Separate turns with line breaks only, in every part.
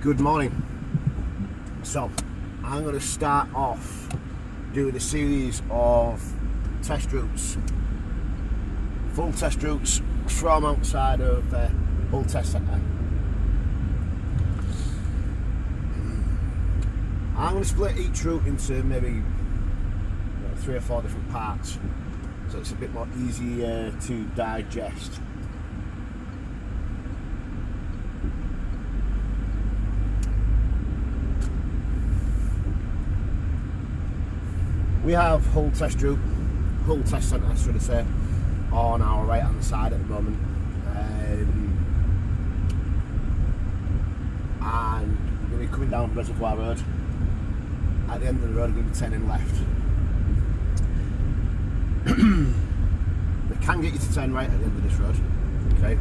Good morning. So I'm going to start off doing a series of test routes, full test routes from outside of Hull Test Centre. I'm going to split each route into maybe 3 or 4 different parts, so it's a bit more easier to digest. We have Hull Test Route, Hull Test Centre, should I say, on our right hand side at the moment, and we're going to be coming down Reservoir Road. At the end of the road, we're going to be turning left. They can get you to turn right at the end of this road. Okay,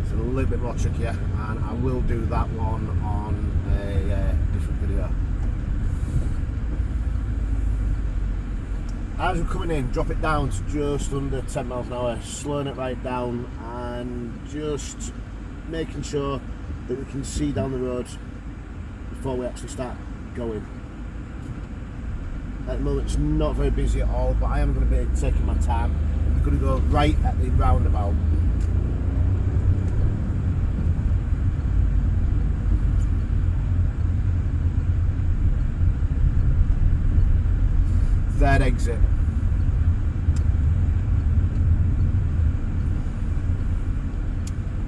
it's a little bit more trickier, and I will do that one on a different video. As we're coming in, drop it down to just under 10 miles an hour, slowing it right down and just making sure that we can see down the road before we actually start going. At the moment it's not very busy at all, but I am going to be taking my time. I'm going to go right at the roundabout. Third exit.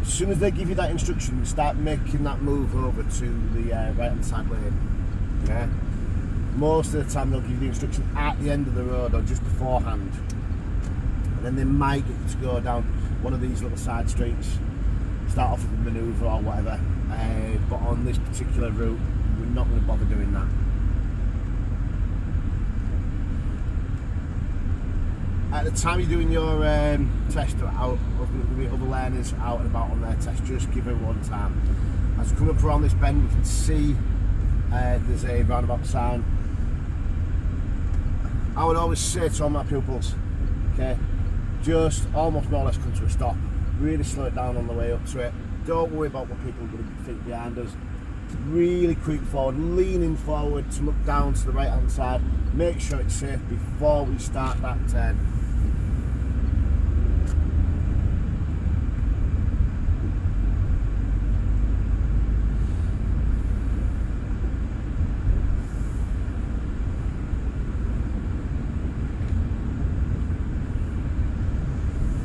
As soon as they give you that instruction, start making that move over to the right hand side lane. Okay? Most of the time they'll give you the instruction at the end of the road or just beforehand, and then they might get you to go down one of these little side streets, start off with a manoeuvre or whatever, but on this particular route we're not going to bother doing that. At the time you're doing your test out, the other learners out and about on their test, just give it one time. As we come up around this bend, we can see there's a roundabout sign. I would always say to all my pupils, okay, just almost more or less come to a stop. Really slow it down on the way up to it. Don't worry about what people are going to think behind us. Really creep forward, leaning forward to look down to the right hand side. Make sure it's safe before we start that turn.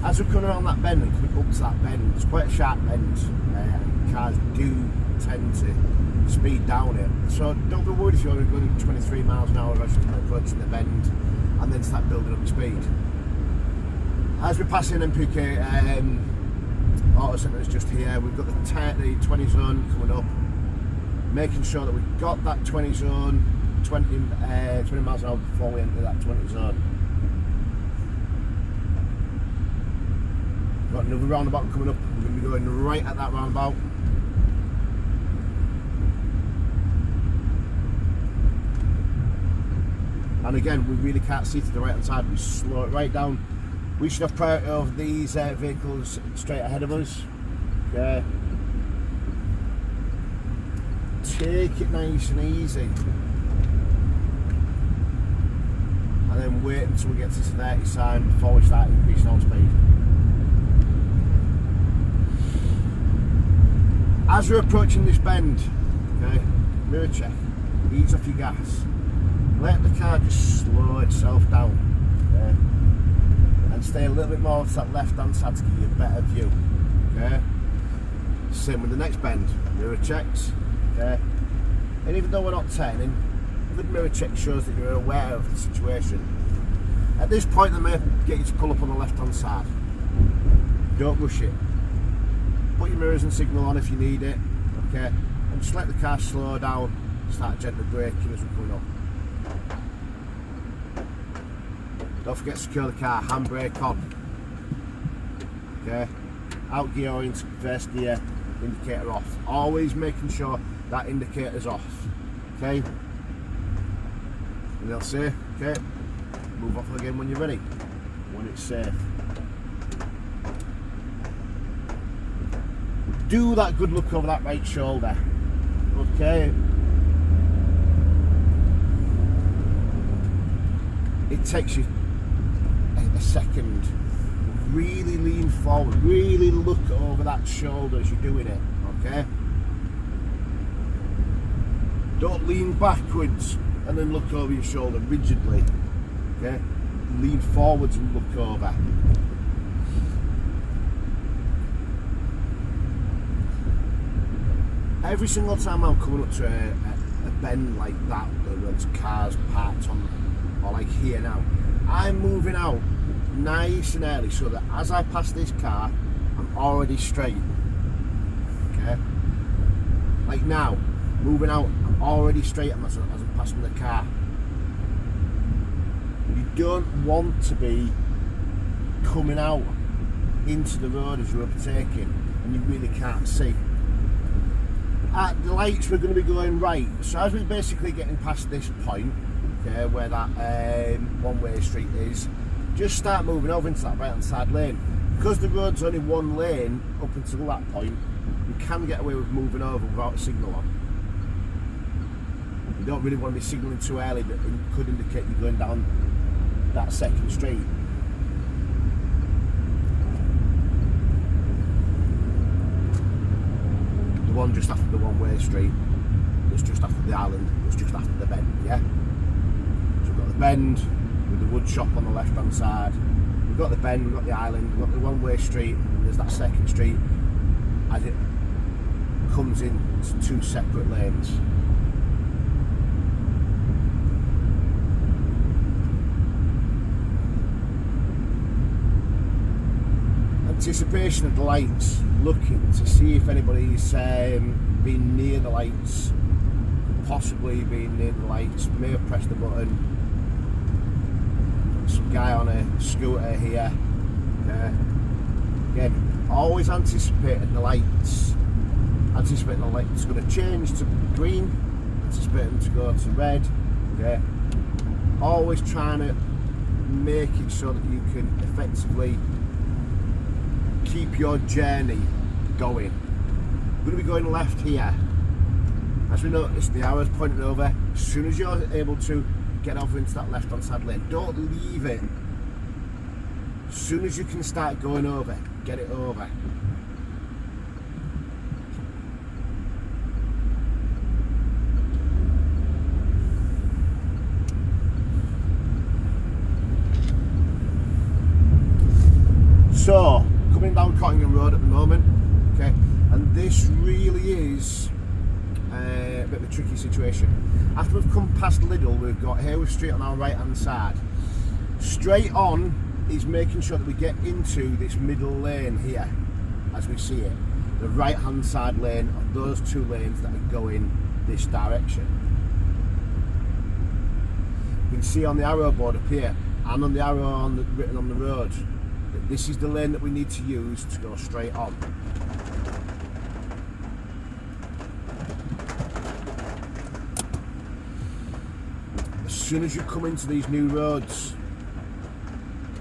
As we're coming around that bend and coming up to that bend, it's quite a sharp bend, and cars do tend to speed down it. So don't be worried if you're only going 23 miles an hour as you're approaching the bend and then start building up your speed. As we're passing MPK Auto Centres just here, we've got the 20 zone coming up, making sure that we've got that 20 zone, 20 miles an hour before we enter that 20 zone. Got another roundabout coming up. We're going to be going right at that roundabout. And again, we really can't see to the right hand side. We slow it right down. We should have priority of these vehicles straight ahead of us. Okay. Take it nice and easy. And then wait until we get to the 30 sign before we start increasing our speed. As you're approaching this bend, okay, mirror check, ease off your gas, let the car just slow itself down, okay, and stay a little bit more to that left hand side to give you a better view, okay. Same with the next bend, mirror checks, okay, and even though we're not turning, the mirror check shows that you're aware of the situation. At this point they may get you to pull up on the left hand side, don't rush it. Put your mirrors and signal on if you need it, okay, and just let the car slow down, start gently braking as we're coming up. Don't forget to secure the car, handbrake on, okay, out gear or into first gear, indicator off, always making sure that indicator's off, okay, and they'll say, okay, move off again when you're ready, when it's safe. Do that good look over that right shoulder. Okay. It takes you a second. Really lean forward, really look over that shoulder as you're doing it, okay? Don't lean backwards and then look over your shoulder rigidly, okay? Lean forwards and look over. Every single time I'm coming up to a bend like that, where there's cars parked on, or like here now, I'm moving out nice and early so that as I pass this car, I'm already straight. Okay? Like now, moving out, I'm already straight as I'm passing the car. You don't want to be coming out into the road as you're overtaking and you really can't see. At the lights, we're going to be going right. So as we're basically getting past this point, okay, where that one-way street is, just start moving over into that right-hand side lane. Because the road's only one lane up until that point, you can get away with moving over without a signal on. You don't really want to be signalling too early, that it could indicate you're going down that second street. The one just after the one-way street, that's just after the island, that's just after the bend, yeah? So we've got the bend with the wood shop on the left-hand side. We've got the bend, we've got the island, we've got the one-way street, and there's that second street as it comes in to two separate lanes. Anticipation of the lights, looking to see if anybody's been near the lights, possibly been near the lights, may have pressed the button. Some guy on a scooter here. Again, always anticipating the lights. Anticipating the lights going to change to green, anticipating to go to red. Okay. Always trying to make it so that you can effectively keep your journey going. We're going to be going left here. As we notice, the arrow's pointing over. As soon as you're able to get over into that left-hand side lane, don't leave it. As soon as you can start going over, get it over. So, coming down Cottingham Road at the moment, okay, and this really is a bit of a tricky situation. After we've come past Lidl, we've got Hayward Street on our right hand side. Straight on is making sure that we get into this middle lane here, as we see it, the right hand side lane of those two lanes that are going this direction. You can see on the arrow board up here and on the arrow written on the road, this is the lane that we need to use to go straight on. As soon as you come into these new roads,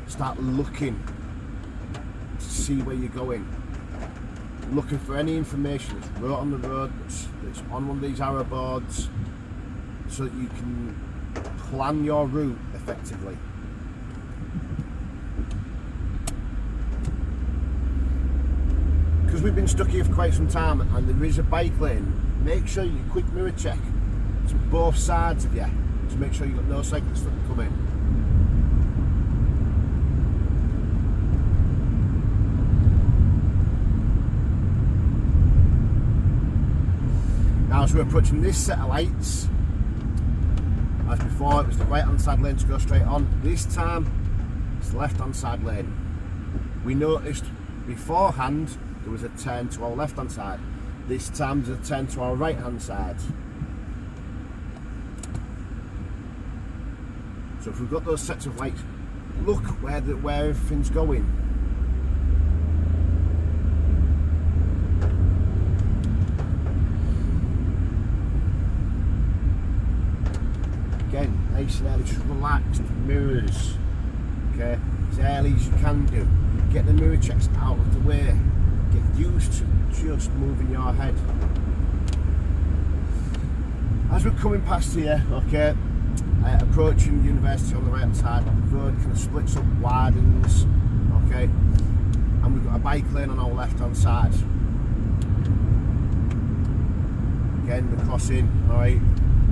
start looking to see where you're going. Looking for any information that's wrote on the road, that's on one of these arrow boards, so that you can plan your route effectively. Because we've been stuck here for quite some time and there is a bike lane, make sure you quick mirror check to both sides of you to make sure you've got no cyclists that come in. Now as we're approaching this set of lights, as before it was the right hand side lane to go straight on, this time it's the left hand side lane. We noticed beforehand there was a turn to our left hand side. This time there's a turn to our right hand side. So if we've got those sets of lights, look where everything's going. Again, nice and early, just relaxed, mirrors. Okay, as early as you can do. Get the mirror checks out of the way. Get used to just moving your head. as we're coming past here, okay, approaching the university on the right hand side, the road kind of splits up, widens, okay, and we've got a bike lane on our left hand side. Again, the crossing, alright,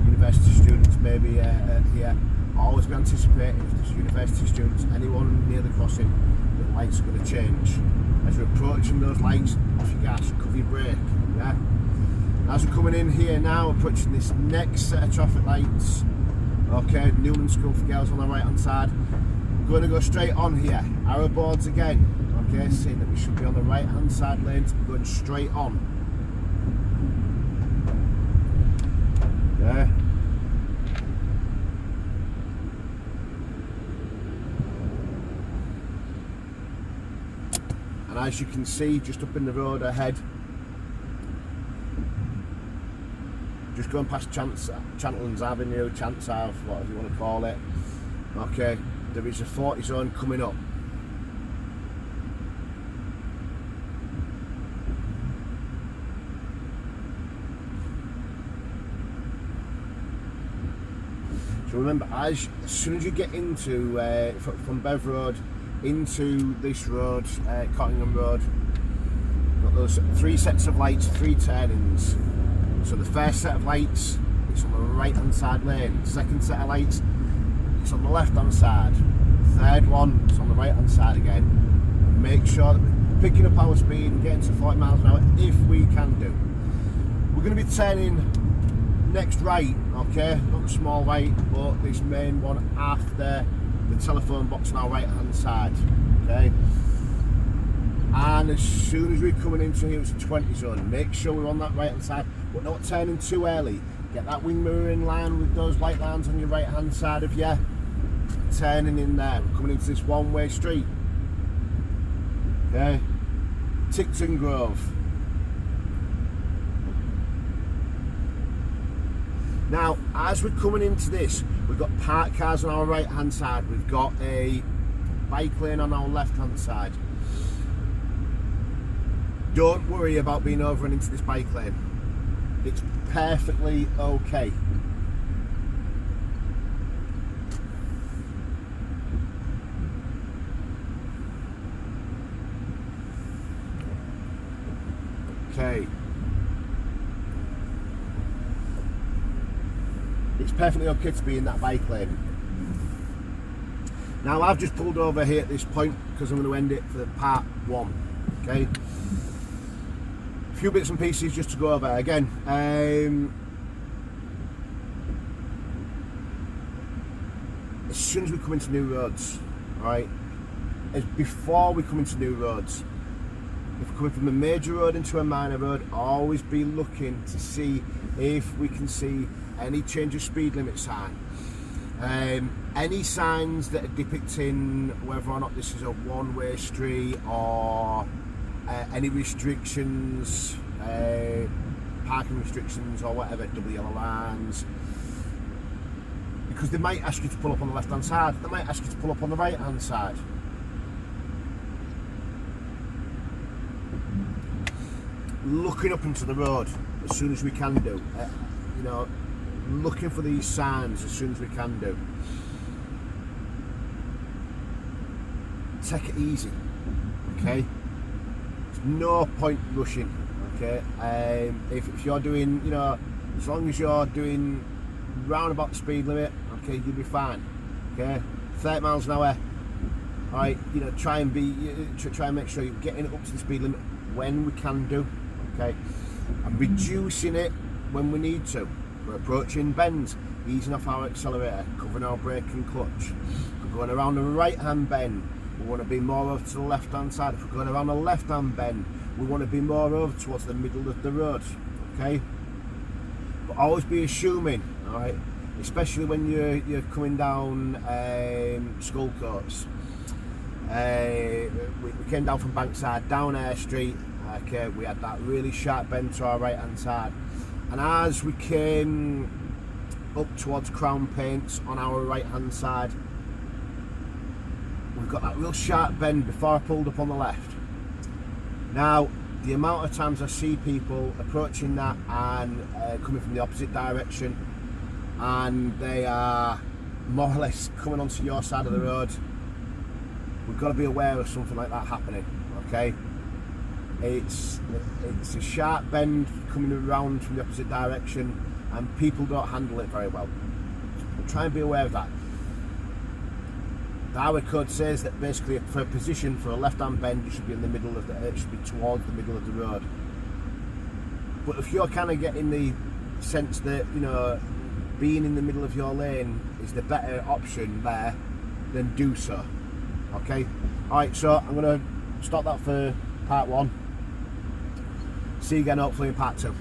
university students maybe here. Always be anticipating if there's university students, anyone near the crossing, the lights are going to change. As we're approaching those lights, off your gas, cover your brake, yeah. As we're coming in here now, approaching this next set of traffic lights, okay, Newman School for Girls on the right hand side, we're going to go straight on here, arrow boards again, okay, saying that we should be on the right hand side lanes, going straight on. Yeah. And as you can see, just up in the road ahead, just going past Chantlands Avenue, Chance Ave, whatever you want to call it. Okay, there is a 40 zone coming up. So remember, as soon as you get into from Bev Road into this road, Cottingham Road, got those 3 sets of lights, 3 turnings. So the first set of lights, it's on the right hand side lane. Second set of lights, it's on the left hand side. Third one, it's on the right hand side again. And make sure that we're picking up our speed and getting to 40 miles an hour if we can do. We're going to be turning next right, okay, not the small right, but this main one after the telephone box on our right hand side, okay. And as soon as we're coming into here, it's a 20 zone. Make sure we're on that right hand side, but not turning too early. Get that wing mirror in line with those white lines on your right hand side of you. Turning in there, we're coming into this one-way street, okay. Ticton Grove. Now, as we're coming into this, we've got parked cars on our right hand side, we've got a bike lane on our left hand side. Don't worry about being overrun into this bike lane. It's perfectly okay. Okay. It's perfectly okay to be in that bike lane. Now I've just pulled over here at this point because I'm going to end it for part 1. Okay. A few bits and pieces just to go over again. As soon as we come into new roads, right? As before we come into new roads, if we're coming from a major road into a minor road, always be looking to see if we can see any change of speed limit sign. Any signs that are depicting whether or not this is a one-way street or any restrictions, parking restrictions or whatever, double yellow lines, because they might ask you to pull up on the left hand side, they might ask you to pull up on the right hand side. Looking up into the road as soon as we can do, you know, looking for these signs as soon as we can do. Take it easy, okay? There's no point rushing, okay? If you're doing, you know, as long as you're doing round about the speed limit, okay, you'll be fine, okay? 30 miles an hour, all right, you know, try and make sure you're getting up to the speed limit when we can do, okay? And reducing it when we need to. We're approaching bends, easing off our accelerator, covering our brake and clutch. We're going around the right hand bend, we want to be more over to the left hand side. If we're going around the left hand bend, we want to be more over towards the middle of the road, okay? But always be assuming, alright, especially when you're coming down Skull Coats. We came down from Bankside, down Air Street, okay, we had that really sharp bend to our right hand side. And as we came up towards Crown Paints on our right hand side, we've got that real sharp bend before I pulled up on the left. Now, the amount of times I see people approaching that and coming from the opposite direction, and they are more or less coming onto your side of the road, we've got to be aware of something like that happening, okay? It's a sharp bend coming around from the opposite direction, and people don't handle it very well. But try and be aware of that. The highway code says that basically for a position for a left-hand bend, it should be in the middle of it should be towards the middle of the road. But if you're kind of getting the sense that, you know, being in the middle of your lane is the better option there, then do so. Okay? Alright, so I'm going to stop that for part 1. See you again hopefully in part 2.